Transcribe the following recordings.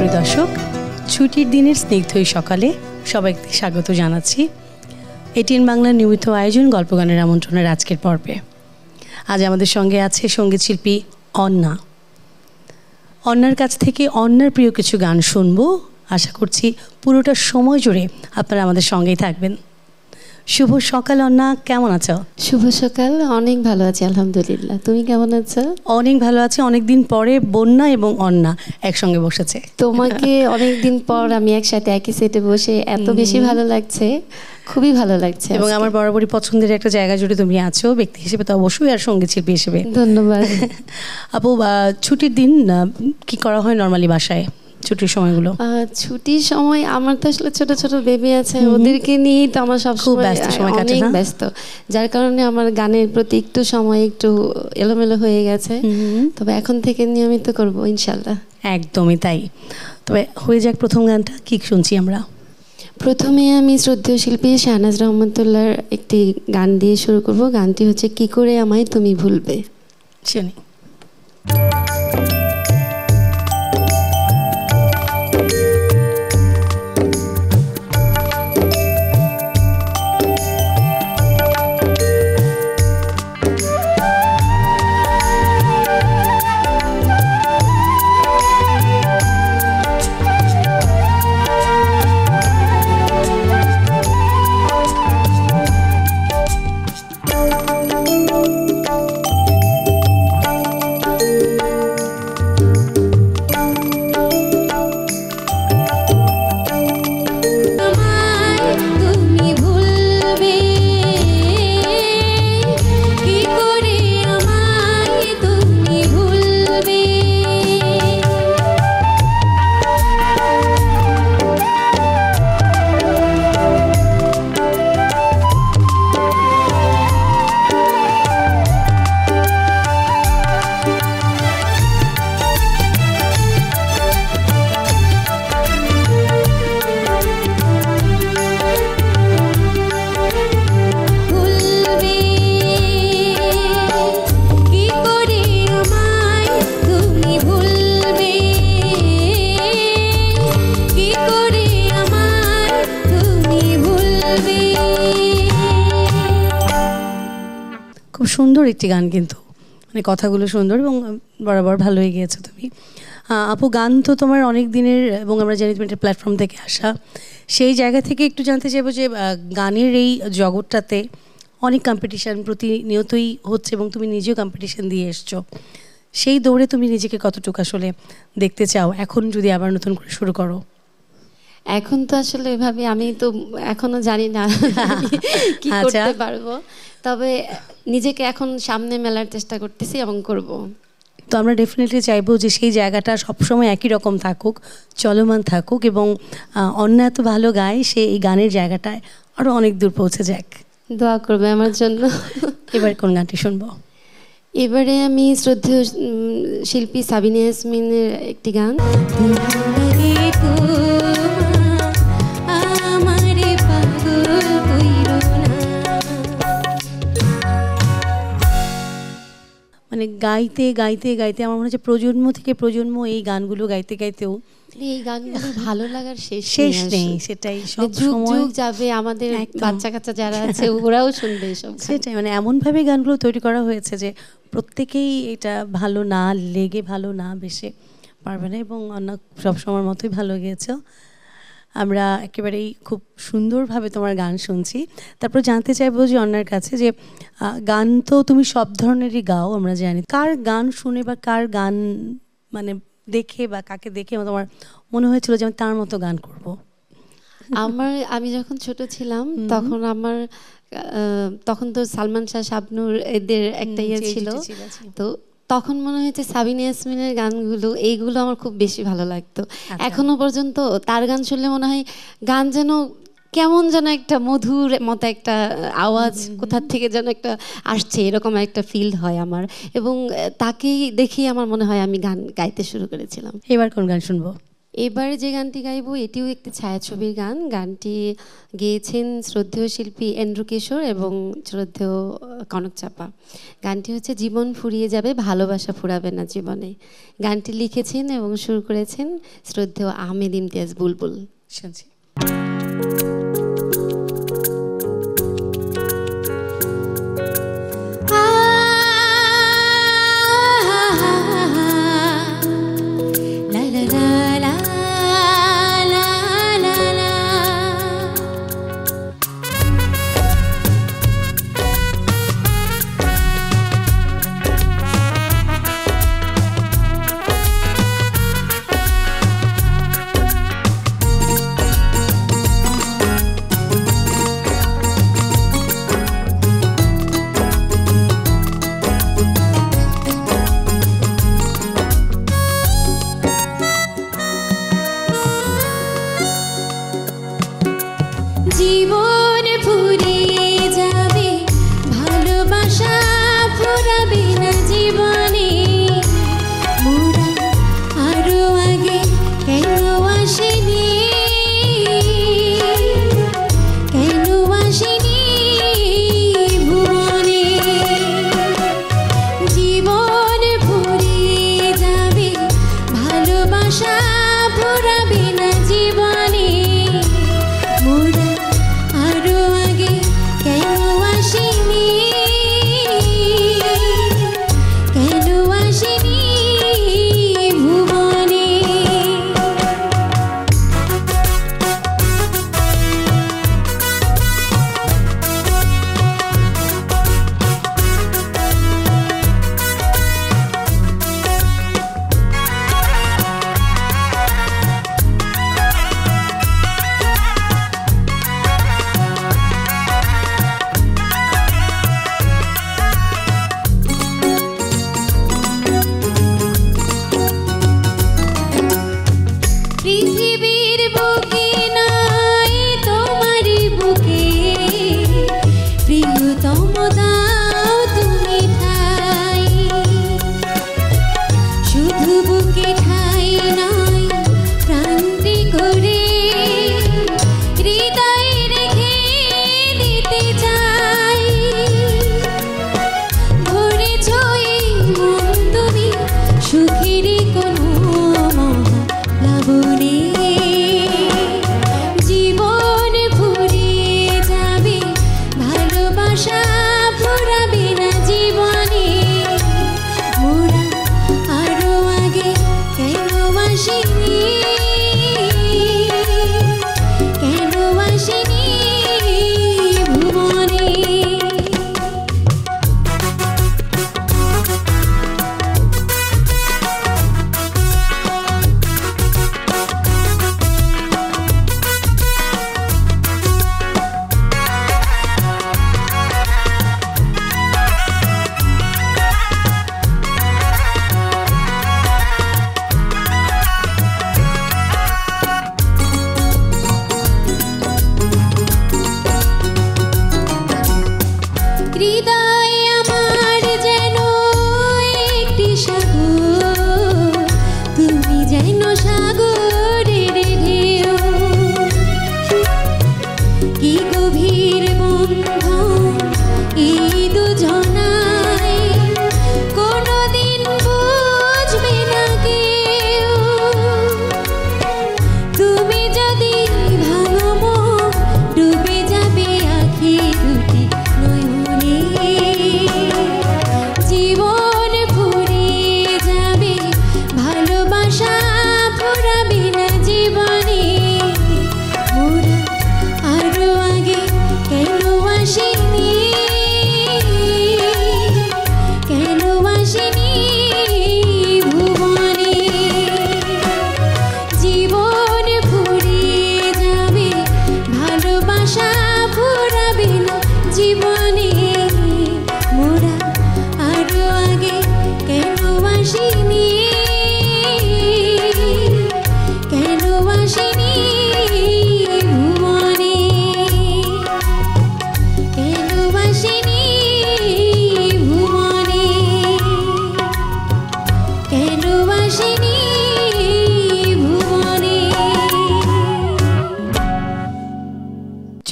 সুপ্রিয় দর্শক, ছুটির দিনের স্নিগ্ধ এই সকালে সবাইকে স্বাগত জানাচ্ছি এটিএন বাংলার নিয়মিত আয়োজন গল্প গানের আমন্ত্রণের আজকের পর্বে। আজ আমাদের সঙ্গে আছে সঙ্গীত শিল্পী অন্না। অন্নার কাছ থেকে অন্নার প্রিয় কিছু গান শুনবো। আশা করছি পুরোটা সময় জুড়ে আপনারা আমাদের সঙ্গেই থাকবেন। শুভ সকাল অন্না, কেমন আছো? শুভ সকাল, অনেক ভালো আছি আলহামদুলিল্লাহ। তুমি কেমন আছো? অনেক ভালো আছি। অনেকদিন পরে বন্যা এবং অন্না একসঙ্গে বসেছে। তোমাকে অনেকদিন পর আমি একসাথে একই সেটে বসে এত বেশি ভালো লাগছে, খুবই ভালো লাগছে। এবং আমার বরাবরই পছন্দের একটা জায়গা জুড়ে তুমি আছো, ব্যক্তি হিসেবে তো অবশ্যই, আর সঙ্গীত শিল্পী হিসেবে। ধন্যবাদ আপু, ছুটির দিন কি করা হয় নর্মালি বাসায় ছুটির সময়গুলো? ছুটির সময় আমার তো আসলে ছোট ছোট বেবি আছে, ওদেরকে নিয়েই তো আমার সবসময় অনেক ব্যস্ত, যার কারণে আমার গানের প্রতি একটু সময় একটু এলোমেলো হয়ে গেছে। তবে এখন থেকে নিয়মিত করব ইনশাল্লাহ। একদমই তাই। তবে হয়ে যাক, প্রথম গানটা কি শুনছি আমরা? প্রথমে আমি শ্রদ্ধেয় শিল্পী শাহনাজ রহমতুল্লাহর একটি গান দিয়ে শুরু করব। গানটি হচ্ছে কি করে আমায় তুমি ভুলবে। শুনি। সুন্দর একটি গান, কিন্তু মানে কথাগুলো সুন্দর এবং বরাবর ভালো হয়ে গিয়েছে তুমি। আপু, গান তো তোমার অনেক দিনের, এবং আমরা জানি তুমি একটা প্ল্যাটফর্ম থেকে আসা। সেই জায়গা থেকে একটু জানতে চাইবো যে গানের এই জগৎটাতে অনেক কম্পিটিশান প্রতিনিয়তই হচ্ছে এবং তুমি নিজেও কম্পিটিশান দিয়ে এসছো। সেই দৌড়ে তুমি নিজেকে কতটুকু আসলে দেখতে চাও এখন যদি আবার নতুন করে শুরু করো? এখন তো আসলে এভাবে আমি তো এখনো জানি না কি করতে পারবো, তবে নিজেকে এখন সামনে মেলার চেষ্টা করতেছি এবং করব। তো আমরা ডেফিনেটলি চাইবো যে সেই জায়গাটা সবসময় একই রকম থাকুক, চলমান থাকুক, এবং অন্য এত ভালো গায় সে এই গানের জায়গাটায় আরও অনেক দূর পৌঁছে যাক। দোয়া করবে আমার জন্য। এবার কোন গানটি শুনবো? এবারে আমি শ্রদ্ধেয় শিল্পী সাবিনা ইয়াসমিনের একটি গান। মানে গাইতে গাইতে গাইতে আমার মনে হচ্ছে প্রজন্ম থেকে প্রজন্ম এই গানগুলো গাইতে গাইতেও এই গানগুলো ভালো লাগার শেষ নেই। সেটাই, সব সময় যাবে, আমাদের বাচ্চা কাচ্চা যারা আছে ওরাও শুনবে সব। সেটাই, মানে এমনভাবে গানগুলো তৈরি করা হয়েছে যে প্রত্যেকেই এটা ভালো না লেগে, ভালো না বেশে পারবে না, এবং অন্য সবসময়ের মতোই ভালো গিয়েছে। আমরা একেবারেই খুব সুন্দরভাবে তোমার গান শুনছি। তারপর জানতে চাইবো যে অন্যার কাছে যে গান তো তুমি সব ধরনেরই গাও, আমরা জানি। কার গান শুনে বা কার গান মানে দেখে বা কাকে দেখে তোমার মনে হয়েছিল যে আমি তার মতো গান করব? আমি যখন ছোট ছিলাম তখন তো সালমান শাহ, শাবনূর এদের একটা ইয়ে ছিল, তো তখন মনে হয়েছে সাবিনা ইয়াসমিনের গানগুলো এইগুলো আমার খুব বেশি ভালো লাগতো। এখনো পর্যন্ত তার গান শুনলে মনে হয় গান যেন কেমন যেন একটা মধুর মতো একটা আওয়াজ কোথা থেকে যেন একটা আসছে, এরকম একটা ফিল হয় আমার, এবং তাকেই দেখেই আমার মনে হয় আমি গান গাইতে শুরু করেছিলাম। এবার কোন গান শুনবো? এবার যে গানটি গাইবো এটিও একটি ছায়াছবির গান। গানটি গেয়েছেন শ্রদ্ধেয় শিল্পী এন্ড্রু কিশোর এবং শ্রদ্ধেয় কনক চাপা। গানটি হচ্ছে জীবন ফুরিয়ে যাবে, ভালোবাসা ফুরাবে না জীবনে। গানটি লিখেছেন এবং সুর করেছেন শ্রদ্ধেয় আহমেদ ইমতিয়াজ বুলবুল। শুনছি। জীবন ফুরিয়ে যাবে, ভালোবাসা ফুরাবে না জীবনে। মোরা আরো আগে কেন আসেনি, কেন আসেনি ভুবনে। জীবন ফুরিয়ে যাবে, ভালোবাসা ফুরাবে না জীবনে। মোরা আরো আগে কেন আসেনি, কেন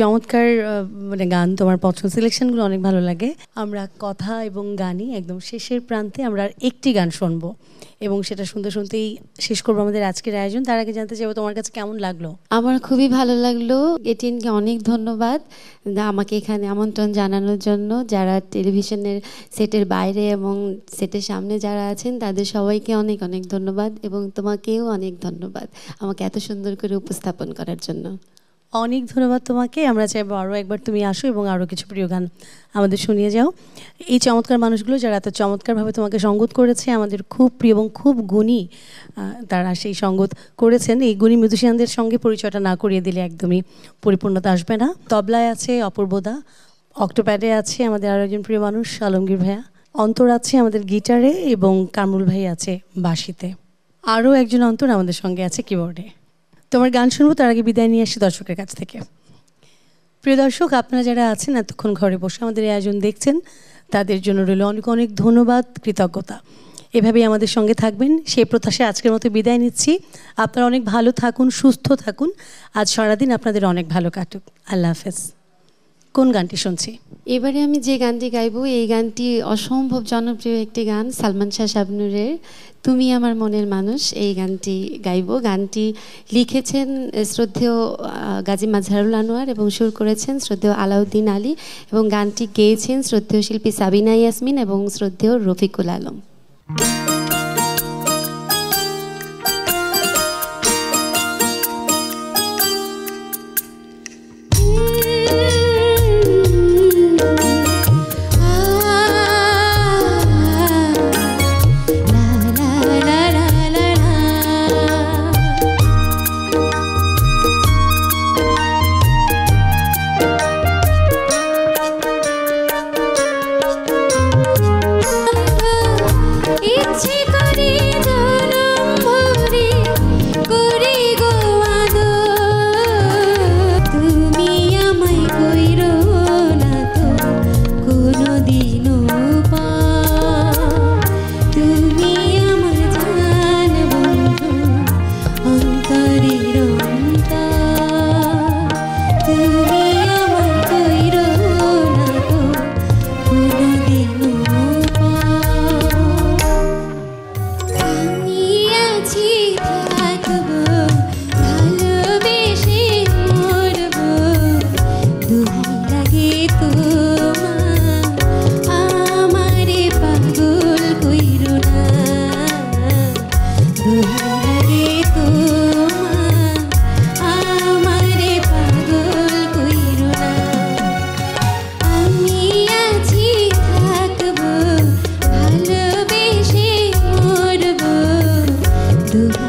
চমৎকার মানে গান, তোমার পছন্দ, সিলেকশনগুলো অনেক ভালো লাগে। আমরা কথা এবং গানই একদম শেষের প্রান্তে আমরা আর একটি গান শুনবো এবং সেটা শুনতে শুনতেই শেষ করবো আমাদের আজকের আয়োজন। তার আগে জানতে চাইবো তোমার কাছে কেমন লাগলো? আমার খুবই ভালো লাগলো। এটিএনকে অনেক ধন্যবাদ আমাকে এখানে আমন্ত্রণ জানানোর জন্য। যারা টেলিভিশনের সেটের বাইরে এবং সেটের সামনে যারা আছেন তাদের সবাইকে অনেক অনেক ধন্যবাদ, এবং তোমাকেও অনেক ধন্যবাদ আমাকে এত সুন্দর করে উপস্থাপন করার জন্য। অনেক ধন্যবাদ তোমাকে। আমরা চাইবো আরও একবার তুমি আসো এবং আরও কিছু প্রিয় গান আমাদের শুনিয়ে যাও। এই চমৎকার মানুষগুলো যারা এত চমৎকারভাবে তোমাকে সঙ্গত করেছে, আমাদের খুব প্রিয় এবং খুব গুণী তারা সেই সঙ্গত করেছেন। এই গুণী মিউজিশিয়ানদের সঙ্গে পরিচয়টা না করিয়ে দিলে একদমই পরিপূর্ণতা আসবে না। তবলায় আছে অপূর্বদা, অক্টোপ্যাডে আছে আমাদের আরও একজন প্রিয় মানুষ আলমগীর ভাইয়া, অন্তর আছে আমাদের গিটারে এবং কামরুল ভাই আছে বাঁশিতে, আরও একজন অন্তর আমাদের সঙ্গে আছে কিবোর্ডে। তোমার গান শুনবো, তার আগে বিদায় নিয়ে আসি দর্শকের কাছ থেকে। প্রিয় দর্শক, আপনারা যারা আছেন এতক্ষণ ঘরে বসে আমাদের এই আয়োজন দেখছেন, তাদের জন্য রইল অনেক অনেক ধন্যবাদ, কৃতজ্ঞতা। এভাবেই আমাদের সঙ্গে থাকবেন সেই প্রত্যাশায় আজকের মতো বিদায় নিচ্ছি। আপনারা অনেক ভালো থাকুন, সুস্থ থাকুন, আজ সারাদিন আপনাদের অনেক ভালো কাটুক। আল্লাহ হাফেজ। কোন গানটি শুনছি? এবারে আমি যে গানটি গাইবো এই গানটি অসম্ভব জনপ্রিয় একটি গান, সালমান শাহ শাবনূরের তুমি আমার মনের মানুষ। এই গানটি গাইবো। গানটি লিখেছেন শ্রদ্ধেয় গাজী মাজহারুল আনোয়ার এবং সুর করেছেন শ্রদ্ধেয় আলাউদ্দিন আলী, এবং গানটি গেয়েছেন শ্রদ্ধেয় শিল্পী সাবিনা ইয়াসমিন এবং শ্রদ্ধেয় রফিকুল আলম। Do